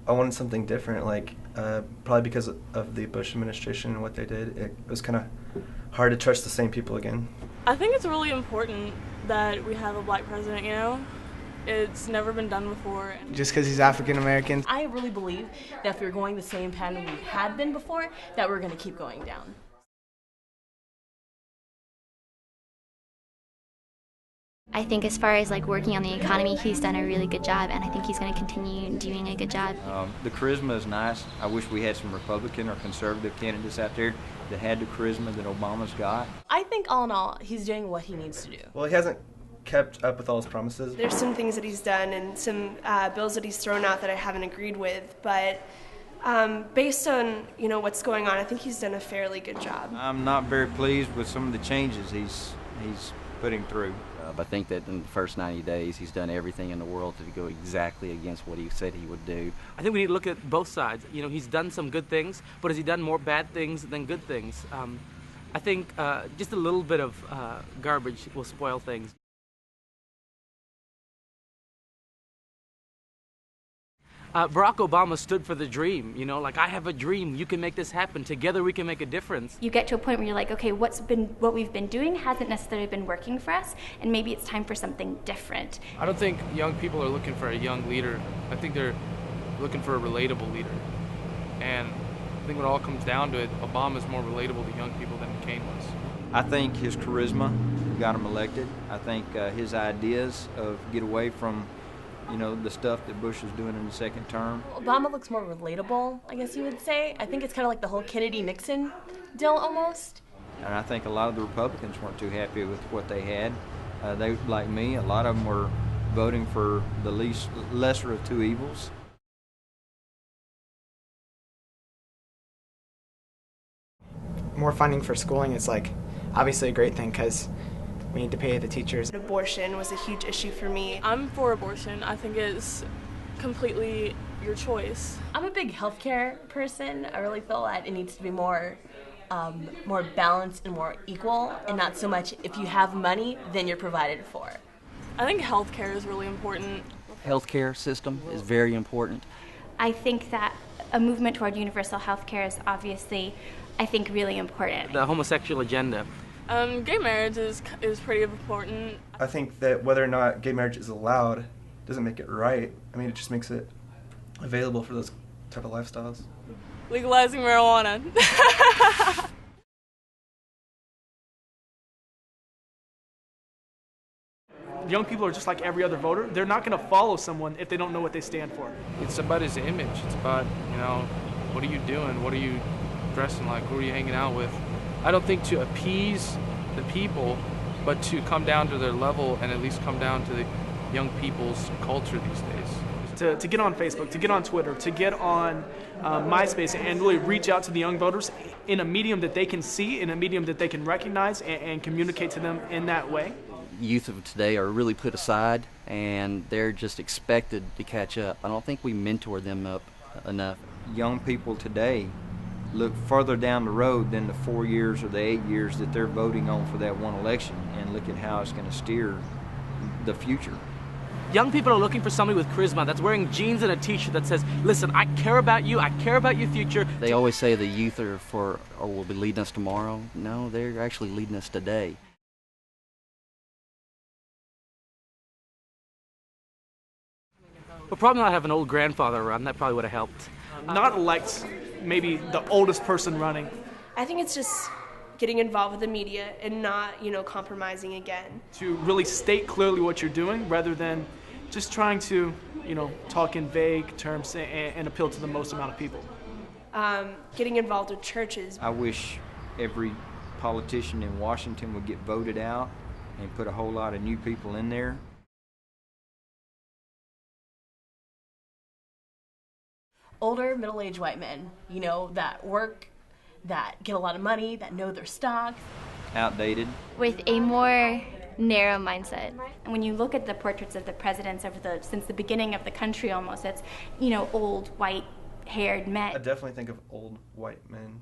I wanted something different, like probably because of the Bush administration and what they did. It was kind of hard to trust the same people again. I think it's really important that we have a black president, you know? It's never been done before. Just because he's African American. I really believe that if we're going the same pattern we had been before, that we're going to keep going down. I think as far as like working on the economy, he's done a really good job, and I think he's going to continue doing a good job. The charisma is nice. I wish we had some Republican or conservative candidates out there that had the charisma that Obama's got. I think all in all, he's doing what he needs to do. Well, he hasn't kept up with all his promises. There's some things that he's done and some bills that he's thrown out that I haven't agreed with, but based on what's going on, I think he's done a fairly good job. I'm not very pleased with some of the changes he's putting through. I think that in the first 90 days, he's done everything in the world to go exactly against what he said he would do. I think we need to look at both sides. You know, he's done some good things, but has he done more bad things than good things? I think just a little bit of garbage will spoil things. Barack Obama stood for the dream, you know, like I have a dream, you can make this happen, together we can make a difference. You get to a point where you're like, okay, what we've been doing hasn't necessarily been working for us, and maybe it's time for something different. I don't think young people are looking for a young leader. I think they're looking for a relatable leader. And I think when it all comes down to it, Obama's more relatable to young people than McCain was. I think his charisma got him elected. I think his ideas of get away from the stuff that Bush was doing in the second term. Obama looks more relatable, I guess you would say. I think it's kind of like the whole Kennedy-Nixon deal almost. And I think a lot of the Republicans weren't too happy with what they had. They, like me, a lot of them were voting for the lesser of two evils. More funding for schooling is like obviously a great thing because we need to pay the teachers. Abortion was a huge issue for me. I'm for abortion. I think it's completely your choice. I'm a big healthcare person. I really feel that it needs to be more balanced and more equal, and not so much if you have money, then you're provided for. I think healthcare is really important. Healthcare system is very important. I think that a movement toward universal health care is obviously, I think, really important. The homosexual agenda. Gay marriage is pretty important. I think that whether or not gay marriage is allowed doesn't make it right. I mean, it just makes it available for those type of lifestyles. Legalizing marijuana. Young people are just like every other voter. They're not going to follow someone if they don't know what they stand for. It's about his image. It's about, what are you doing? What are you dressing like? Who are you hanging out with? I don't think to appease the people, but to come down to their level and at least come down to the young people's culture these days. To get on Facebook, to get on Twitter, to get on MySpace and really reach out to the young voters in a medium that they can see, in a medium that they can recognize and communicate to them in that way. Youth of today are really put aside and they're just expected to catch up. I don't think we mentor them up enough. Young people today look further down the road than the 4 years or the 8 years that they're voting on for that one election and look at how it's going to steer the future. Young people are looking for somebody with charisma that's wearing jeans and a t-shirt that says, listen, I care about you, I care about your future. They always say the youth will be leading us tomorrow. No, they're actually leading us today. We'll probably not have an old grandfather run. That probably would have helped. Not elect maybe the oldest person running. I think it's just getting involved with the media and not, compromising again. To really state clearly what you're doing rather than just trying to, talk in vague terms and appeal to the most amount of people. Getting involved with churches. I wish every politician in Washington would get voted out and put a whole lot of new people in there. Older, middle-aged white men, that work, that get a lot of money, that know their stocks. Outdated. With a more narrow mindset. And when you look at the portraits of the presidents since the beginning of the country almost, it's, old, white-haired men. I definitely think of old white men.